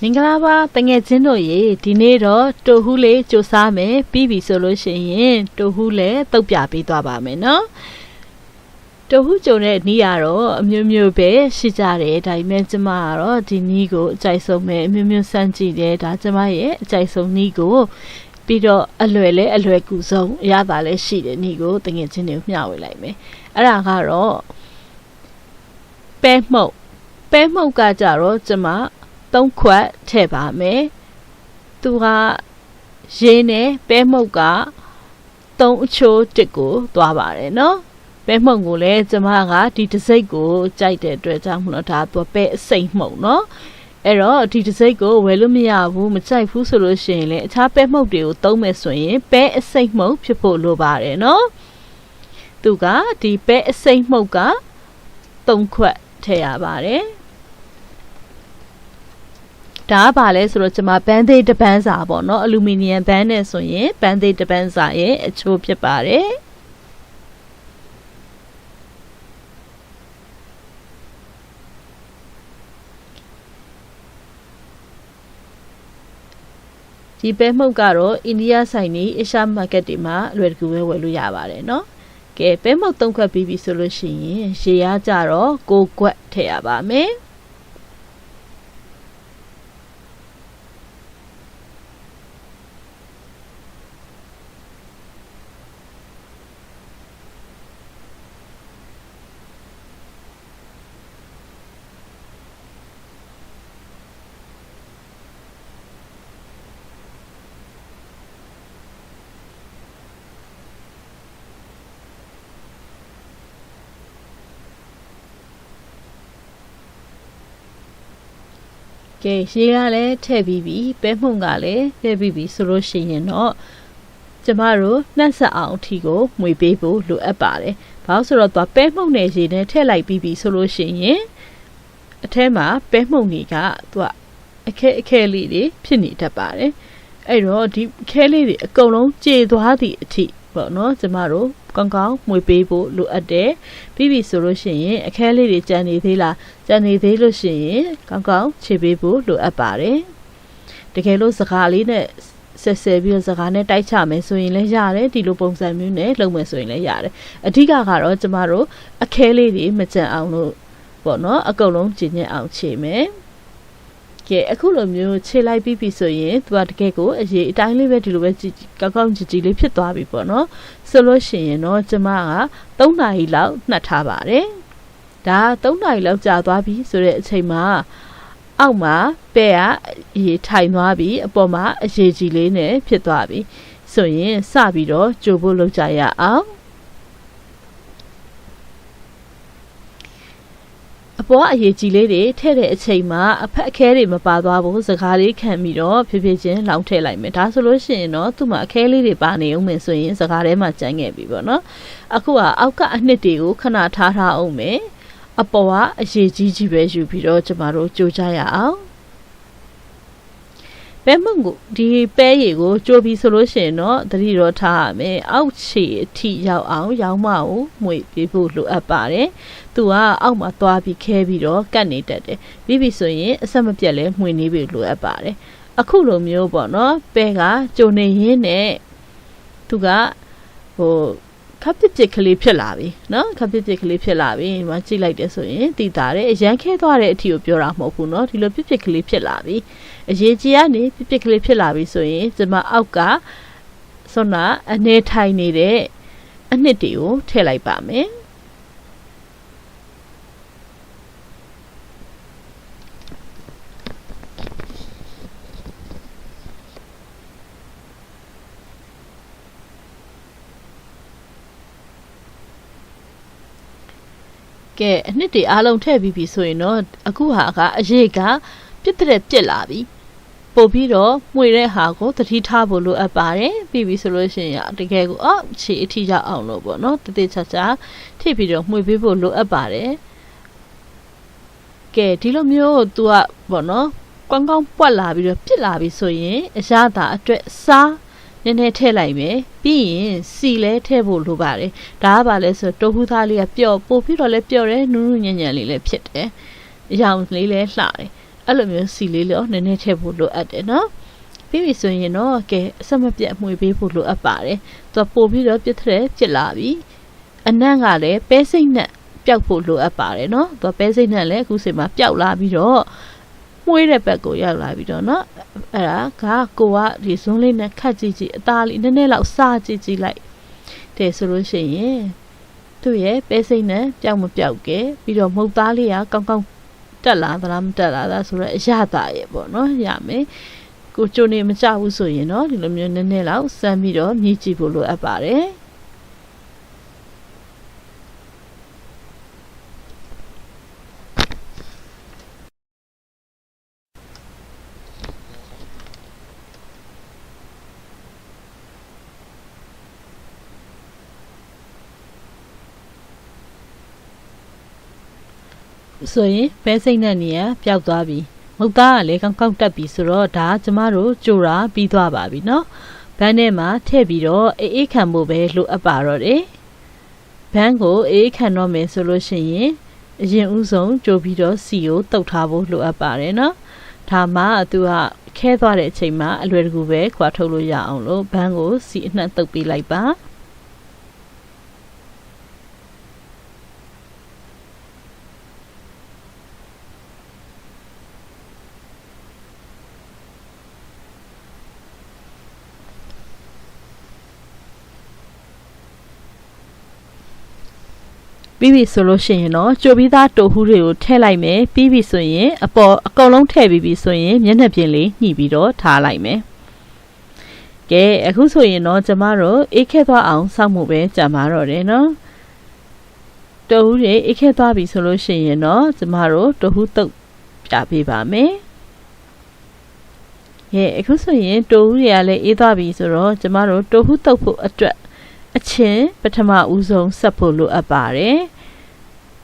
မင်္ဂလာပါတငယ်ချင်းတို့ရေဒီနေ့တော့တိုဟူးလေးစူးစမ်းမယ်ပြီးပြီဆိုလို့ရှိရင်တိုဟူးလည်းတုတ်ပြပေးသွားပါမယ်နော်တိုဟူးကြုံတဲ့နီးရတော့အမျိုးမျိုးပဲရှိကြတယ်ဒါပေမဲ့ကျမကတော့ဒီနီးကိုအကြိုက်ဆုံးပဲအမျိုးမျိုးစမ်းကြည့်တယ်ဒါကျမရဲ့အကြိုက်ဆုံးနီးကိုပြီးတော့အလွယ်ကူဆုံးအရသာလည်းရှိတယ်နီးကိုတငယ်ချင်းတွေကိုမျှဝေလိုက်မယ်အဲ့ဒါကတော့ပဲမှုတ်ကကြတော့ကျမ3ခွက်ထည့်ပါမယ်သူကရင်းနဲ့ပဲမှုတ်က3အချိုးတစ်ကိုသွားပါတယ်နော်ပဲမှုတ်ကိုလည်းကျမကဒီတစ်စိတ်ကိုကြိုက်တဲ့အတွက်ကြောင့်မလို့ဒါသူပဲအစိမ့်မှုတ်နော်အဲ့တော့ဒီတစ်စိတ်ကိုဝယ်လို့မရဘူးမကြိုက်ဘူးဆိုလို့ရှိရင်လည်းအခြားပဲမှုတ်တွေကိုသုံးမယ်ဆိုရင်ပဲအစိမ့်မှုတ်ဖြစ်ဖို့လိုပါတယ်နော်သူကဒီပဲအစိမ့်မှုတ်က3ခွက်ထည့်ရပါတယ်ဒါပါလဲဆိုတော့ကျွန်မဘန်းသေးတစ်ပန်းစာပေါ့နော်အလူမီနီယံဘန်းနဲ့ဆိုရင်ဘန်းသေးတစ်ပန်းစာရဲ့အချိုးဖြစ်ပါတယ်ဒီပဲမှုတ်ကတော့အိန္ဒိယဆိုင်နေအေရှားမားကတ်တွေမှာအလွယ်တကူပဲဝယ်လို့ရပါတယ်နော်ကဲပဲမှုတ်3ခွက်ပြီးပြီဆိုလို့ရှိရင်ရေအားကြတော့6ခွက်ထည့်ရပါမယ်ကဲရေကလည်းထည့်ပြီးပြီပဲမှုန့်ကလည်းထည့်ပြီးပြီဆိုလို့ရှိရင်တော့ကျမတို့နှက်ဆက်အောင်အထီကိုမှွေပေးဖို့လိုအပ်ပါတယ်။ဘာလို့ဆိုတော့သူပဲမှုန့်နဲ့ရေနဲ့ထည့်လိုက်ပြီးပြီဆိုလို့ရှိရင်အထဲမှာပဲမှုန့်တွေကသူကအခဲလေးတွေဖြစ်နေတတ်ပါတယ်။အဲ့တော့ဒီအခဲလေးတွေအကုန်လုံးကျေသွားသည့်အထိပေါ့နော်ကျမတို့ကောင်းကောင်းမှွေပေးဖို့လိုအပ်တယ်ပြီးပြီဆိုလို့ရှိရင်အခဲလေးတွေကြံနေသေးလားကြံနေသေးလို့ရှိရင်ကောင်းကောင်းခြေပေးဖို့လိုအပ်ပါတယ်တကယ်လို့စကားလေးနဲ့ဆက်ပြီးတော့စကားနဲ့တိုက်ချမယ်ဆိုရင်လည်းရတယ်ဒီလိုပုံစံမျိုးနဲ့လုပ်မယ်ဆိုရင်လည်းရတယ်အဓိကကတော့ကျမတို့အခဲလေးတွေမကြံအောင်လို့ပေါ့နော်အကုန်လုံးကျဉ်ညက်အောင်ခြေမယ်ကဲအခုလိုမျိုးခြေလိုက်ပြီးပြီဆိုရင်သူကတကယ်ကိုအရေးအတိုင်းလေးပဲဒီလိုပဲကောင်းကောင်းကြည်ကြည်လေးဖြစ်သွားပြီပေါ့နော်ဆိုလို့ရှိရင်တော့ကျမက3နာရီလောက်နှက်ထားပါတယ်ဒါ3နာရီလောက်ကြာသွားပြီဆိုတဲ့အချိန်မှာအောက်မှာပဲကအရေးထိုင်သွားပြီအပေါ်မှာအရေးကြီးလေးနဲ့ဖြစ်သွားပြီဆိုရင်စပြီးတော့ကြိုဖို့လုပ်ကြရအောင်အပေါ်အရေးကြီးလေးတွေထည့်တဲ့အချိန်မှာအဖက်အခဲတွေမပါသွားဘူးစကားလေးခံပြီးတော့ဖြည်းဖြည်းချင်းလောင်းထည့်လိုက်မယ်ဒါဆိုလို့ရှိရင်တော့သူ့မှာအခဲလေးတွေပါနေအောင်မယ်ဆိုရင်စကားထဲမှာကျန်ခဲ့ပြီပေါ့နော်အခုကအောက်ကအနှစ်တွေကိုခဏထားအောင်မယ်အပေါ်ကအရေးကြီးပဲယူပြီးတော့ကျမတို့ကြိုးကြရအောင်ပဲမှုန့်ကိုဒီပဲရည်ကိုကြိုးပြီးဆိုလို့ရှိရင်တော့သတိတော့ထားရမယ်အောက်ခြေအထိရောက်အောင်ရောင်းမကိုမှွေပေးဖို့လိုအပ်ပါတယ်သူကအောက်မှာသွားပြီးခဲပြီးတော့ကတ်နေတတ်တယ်ပြီးပြီဆိုရင်အဆက်မပြတ်လဲမှွေနေပြီလိုအပ်ပါတယ်အခုလိုမျိုးပေါ့နော်ပဲကကြိုနေရင်းနဲ့သူကခပ်ပစ်ကလေးဖြစ်လာပြီနော်ခပ်ပစ်ကလေးဖြစ်လာပြီဒီမှာကြည့်လိုက်တယ်ဆိုရင်တည်တာတယ်အရန်ခဲသွားတဲ့အထီကိုပြောတာမဟုတ်ဘူးနော်ဒီလိုပစ်ကလေးဖြစ်လာပြီအရေးကြီးကနေပစ်ကလေးဖြစ်လာပြီဆိုရင်ဒီမှာအောက်ကဆွမ်းနာအနေထိုင်နေတဲ့အနှစ်တွေကိုထည့်လိုက်ပါမယ်ကဲအနှစ်တွေအားလုံးထည့်ပြီးပြီဆိုရင်တော့အခုဟာကအရေးကပြက်လာပြီပို့ပြီးတော့မှွေတဲ့ဟာကိုသတိထားဖို့လိုအပ်ပါတယ်ပြီးပြီဆိုလို့ရှိရင်တကယ်ကိုခြေအထိရောက်အောင်လို့ပေါ့နော်တည်ချာချာထိပြီးတော့မှွေပေးဖို့လိုအပ်ပါတယ်ကဲဒီလိုမျိုးသူကပေါ့နော်ကောင်းကောင်းပွက်လာပြီးတော့ပြစ်လာပြီဆိုရင်အရသာအတွက်စားနည်းနည်းထည့်လိုက်မယ်ပြီးရင်စီလဲထည့်ဖို့လိုပါတယ်ဒါကဘာလဲဆိုတိုဟူသားလေးကပျော့ပို့ပြီးတော့လဲပျော့တယ်နူးနူးညံ့ညံ့လေးလည်းဖြစ်တယ်အရောင်လေးလည်းလှတယ် အဲ့လိုမျိုးစီလေးလို့နည်းနည်းထည့်ဖို့လိုအပ်တယ်နော်ပြီးပြီဆိုရင်တော့ကဲအဆက်မပြတ်မှွေပေးဖို့လိုအပ်ပါတယ်သူကပို့ပြီးတော့ပြစ်တဲ့ပြစ်လာပြီအနံ့ကလည်းပဲစိတ်နဲ့ပျောက်ဖို့လိုအပ်ပါတယ်နော်သူကပဲစိတ်နဲ့လည်းအခုချိန်မှာပျောက်လာပြီးတော့မှွေးတဲ့ဘက်ကိုရောက်လာပြီးတော့နော်အဲ့ဒါကကိုကဒီဇွန်းလေးနဲ့ခတ်ကြည့်ကြည့်အသားလေးနည်းနည်းလောက်စားကြည့်ကြည့်လိုက်တယ်ဆိုလို့ရှိရင်သူ့ရဲ့ပဲစိတ်နဲ့ပျောက်မပျောက်ကဲပြီးတော့မုတ်သားလေးကကောင်းကောင်းတက်လာသလားမတက်လာလားဆိုတော့အရသာရဲ့ပေါ့နော်ရမယ်ကိုကျိုနေမကြဘူးဆိုရင်တော့ဒီလိုမျိုးနည်းနည်းလောက်စမ်းပြီးတော့မြည်ကြည့်ဖို့လိုအပ်ပါတယ်ဆိုရင်ပဲစိတ်နဲ့နေရပျောက်သွားပြီမုတ်သားကလည်းကောင်းကောင်းတက်ပြီဆိုတော့ဒါကျမတို့ကြိုတာပြီးသွားပါပြီเนาะဘန်းထဲမှာထည့်ပြီးတော့အေးခံဖို့ပဲလိုအပ်ပါတော့တယ်ဘန်းကိုအေးခံတော့မယ်ဆိုလို့ရှိရင်အရင်ဦးဆုံးကြိုပြီးတော့စီကိုတုတ်ထားဖို့လိုအပ်ပါတယ်เนาะဒါမှသူကခဲသွားတဲ့အချိန်မှာအလွယ်တကူပဲခွာထုတ်လို့ရအောင်လို့ဘန်းကိုစီအနှံ့တုတ်ပေးလိုက်ပါပြီးပြီဆိုလို့ရှိရင်တော့ကြိုပြီးသားတိုဟူးတွေကိုထည့်လိုက်မယ်ပြီးပြီဆိုရင်အကုန်လုံးထည့်ပြီးပြီဆိုရင်မျက်နှာပြင်လေးညှိပြီးတော့ထားလိုက်မယ်ကဲအခုဆိုရင်တော့ကျမတို့အေးခဲသွားအောင်စောင့်မှုပဲကြာမှာတော့တယ်နော်တိုဟူးတွေအေးခဲသွားပြီဆိုလို့ရှိရင်တော့ကျမတို့တိုဟူးတုပ်ပြပေးပါမယ်အခုဆိုရင်တိုဟူးတွေကလည်းအေးသွားပြီဆိုတော့ကျမတို့တိုဟူးတုပ်ဖို့အတွက်အချင်းပထမဦးဆုံးဆက်ဖို့လိုအပ်ပါတယ်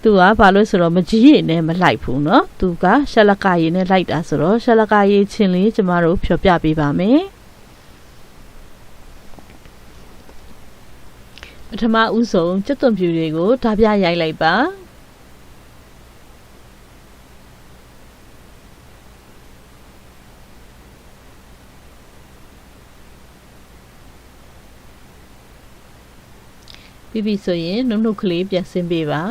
သူကဘာလို့ဆိုတော့မကြီးရည်နဲ့မလိုက်ဘူးเนาะသူကရှလကာရည်နဲ့လိုက်တာဆိုတော့ရှလကာရည်ချင်းလေးကျမတို့ဖြောပြပေးပါမယ်ပထမဦးဆုံးကြက်သွန်ဖြူတွေကိုဓာပြရိုက်လိုက်ပါပြီးပြီဆိုရင်နှုတ်နှုတ်ကလေးပြန်ဆင်းပေးပါ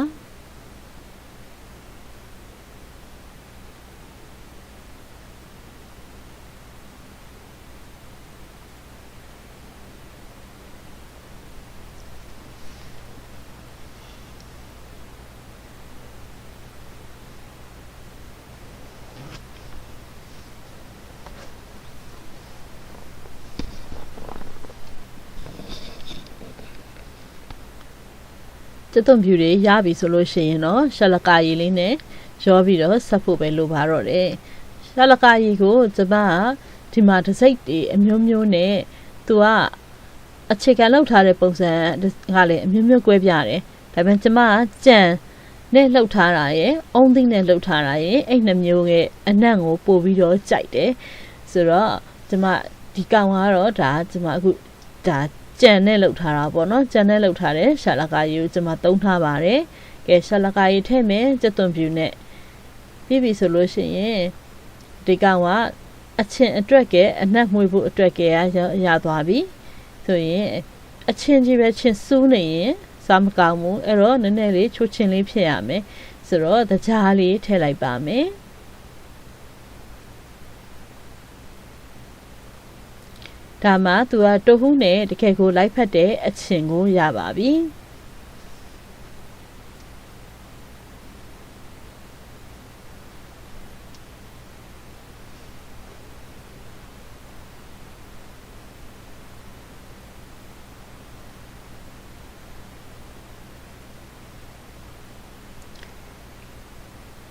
ကျက်သွန်ဖြူတွေရပြီဆိုလို့ရှိရင်တော့ရှလကာရည်လေးနဲ့ရောပြီးတော့ဆက်ဖို့ပဲလိုပါတော့တယ်ရှလကာရည်ကိုကျမဒီမှာတစ်စိတ်တွေအမျိုးမျိုးနဲ့သူကအခြေခံလောက်ထားတဲ့ပုံစံကလည်းအမျိုးမျိုးကွဲပြားတယ်ဒါပေမဲ့ကျမကကြံနဲ့လှုပ်ထားတာရယ်အုံးသိန်းနဲ့လှုပ်ထားတာရယ်အဲ့နှစ်မျိုးရဲ့အနံ့ကိုပို့ပြီးတော့ကြိုက်တယ်ဆိုတော့ကျမဒီကောင်ကတော့ဒါကျမအခုဒါကြံနဲ့လှုပ်ထားတာပေါ့နော်ကြံနဲ့လှုပ်ထားတဲ့ရှာလကာရည်ကိုကျွန်မသုံးထားပါတယ်ကဲရှာလကာရည်ထည့်မယ်ကြက်သွန်ဖြူနဲ့ပြီးပြီဆိုလို့ရှိရင်ဒီကောင်ကအချင်းအတွက်ကဲအနှက်မှွေဖို့အတွက်ကဲရသွားပြီဆိုရင်အချင်းကြီးပဲချင်းစူးနေရင်စားမကောင်းဘူးအဲ့တော့နည်းနည်းလေးချိုးချင်းလေးဖြစ်ရမယ်ဆိုတော့တကြားလေးထည့်လိုက်ပါမယ်ဒါမှသူကတိုဟူးနဲ့တကယ်ကိုလိုက်ဖက်တဲ့အချင်းကိုရပါပြီ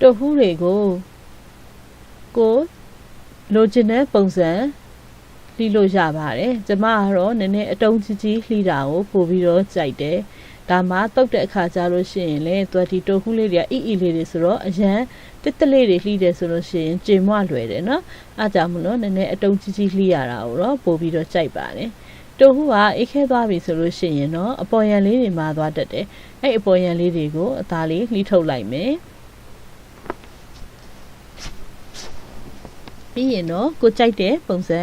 တိုဟူးတွေကိုလိုချင်တဲ့ပုံစံလှီလို့ရပါတယ်ကျမကတော့နည်းနည်းအတုံးကြီးကြီးလှီတာကိုပို့ပြီးတော့ကြိုက်တယ်ဒါမှတုတ်တဲ့အခါကျလို့ရှိရင်လေသူဒီတိုဟူးလေးတွေအီလေးတွေဆိုတော့အရန်တစ်တလေးတွေလှီတယ်ဆိုလို့ရှိရင်ကြေမွလွယ်တယ်နော်အားကြောင့်မလို့နည်းနည်းအတုံးကြီးကြီးလှီရတာကိုတော့ပို့ပြီးတော့ကြိုက်ပါတယ်တိုဟူးကအေးခဲသွားပြီဆိုလို့ရှိရင်တော့အပေါ်ရန်လေးတွေမှာသွားတတ်တယ်အဲ့အပေါ်ရန်လေးတွေကိုအသားလေးလှီထုတ်လိုက်မယ် ပြီးရင်တော့ကိုကြိုက်တဲ့ပုံစံ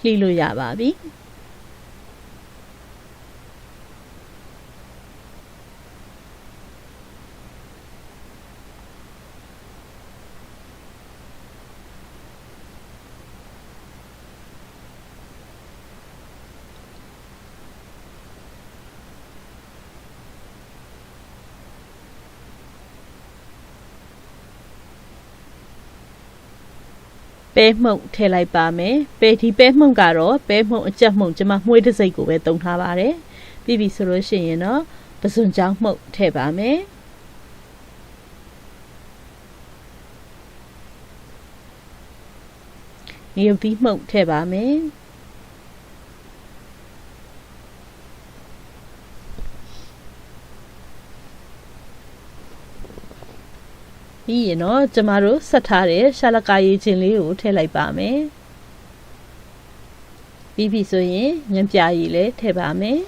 လှီးလို့ရပါပြီပဲမှုန့်ထည့်လိုက်ပါမယ်ဒီပဲမှုန့်ကတော့ပဲမှုန့်အကြက်မှုန့်ကျွန်မမှုေးတစ်စိတ်ကိုပဲသုံးထားပါတယ်ပြီးပြီဆိုလို့ရှိရင်တော့ပစွန်ချောင်းမှုန့်ထည့်ပါမယ်ငရုတ်သီးမှုန့်ထည့်ပါမယ်ပြီးရင်တော့ကျမတို့ဆက်ထားတဲ့ရှာလကာရည်ချင်းလေးကိုထည့်လိုက်ပါမယ်ပြီးပြီဆိုရင်ညံပြာရည်လည်းထည့်ပါမယ်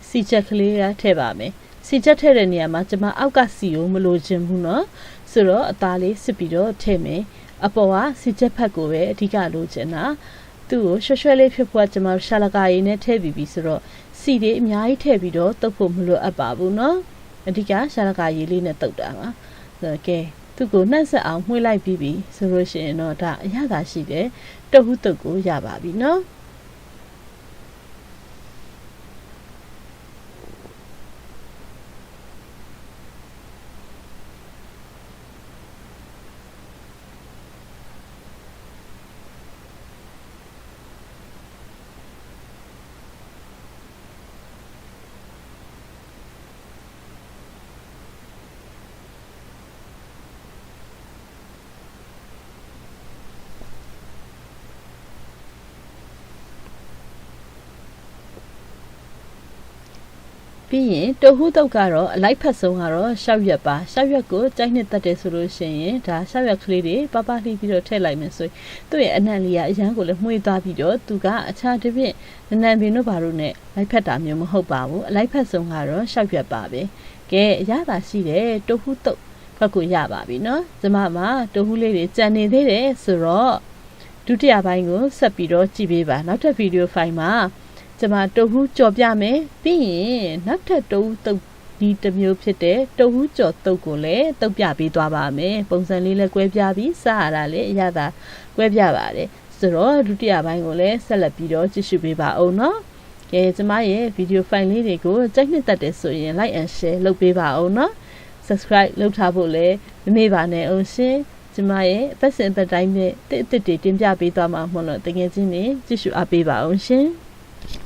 စီချက်ကလေးထည့်ပါမယ်စီချက်ထည့်တဲ့နေရာမှာကျွန်မအောက်ကစီကိုမလိုချင်ဘူးเนาะဆိုတော့အသားလေးစစ်ပြီးတော့ထည့်မယ်အပေါ်ကစီချက်ဖက်ကိုပဲအဓိကလိုချင်တာသူ့ကိုရွှဲရွှဲလေးဖြစ်ဖို့ကျွန်မရှာလကာရည်နဲ့ထည့်ပြီးပြီဆိုတော့စီတွေအများကြီးထည့်ပြီးတော့တုပ်ဖို့မလိုအပ်ပါဘူးเนาะအဓိကရှာလကာရည်လေးနဲ့တုပ်တာပါဆိုတော့ကဲသူ့ကိုနှက်ဆက်အောင်မှွေးလိုက်ပြီးပြီဆိုလို့ရှိရင်တော့ဒါအရသာရှိတယ်တုပ်ဟုတုပ်ကိုရပါပြီเนาะပြီးရင်တုပ်ဟုတုပ်ကတော့အလိုက်ဖက်ဆုံးကတော့ရှောက်ရွက်ပါရှောက်ရွက်ကိုကြိုက်နှစ်တက်တယ်ဆိုလို့ရှိရင်ဒါရှောက်ရွက်ကလေးတွေပပလှီးပြီးတော့ထည့်လိုက်မယ်ဆိုရင်သူ့ရဲ့အနံ့လေးကအရန်ကိုလည်းမှွေးသွားပြီးတော့သူကအခြားတစ်ပြည့်နနံပင်တို့ဘာလို့နဲ့လိုက်ဖက်တာမျိုးမဟုတ်ပါဘူးအလိုက်ဖက်ဆုံးကတော့ရှောက်ရွက်ပါပဲကဲအရသာရှိတယ်တုပ်ဟုတုပ်ဖက်ကိုရပါပြီเนาะကျမမှာတုပ်ဟုလေးတွေကြံနေသေးတယ်ဆိုတော့ဒုတိယပိုင်းကိုဆက်ပြီးတော့ကြည့်ပေးပါနောက်ထပ်ဗီဒီယိုဖိုင်မှာကျွန်မတုပ်ဟုကြော်ပြမယ်ပြီးရင်နောက်ထပ်တုပ်တုပ်ဒီတစ်မျိုးဖြစ်တဲ့တုပ်ဟုကြော်တုပ်ကိုလည်းတုပ်ပြပေးသွားပါမယ်ပုံစံလေးလည်းကွဲပြားပြီးစားရတာလည်းအရသာကွဲပြားပါတယ်ဆိုတော့ဒုတိယပိုင်းကိုလည်းဆက်လက်ပြီးတော့ကြည့်ရှုပေးပါအောင်နော်ကဲကျွန်မရဲ့ဗီဒီယိုဖိုင်လေးတွေကိုကြိုက်နှစ်သက်တယ်ဆိုရင် like and share လုပ်ပေးပါအောင်နော် subscribe လုပ်ထားဖို့လည်းမမေ့ပါနဲ့အောင်ရှင်ကျမရဲ့အသက်စဉ်အသက်တိုင်းနဲ့တစ်အစ်တွေတင်ပြပေးသွားမှာမို့လို့တကယ်ချင်းနေကြည့်ရှုအားပေးပါအောင်ရှင်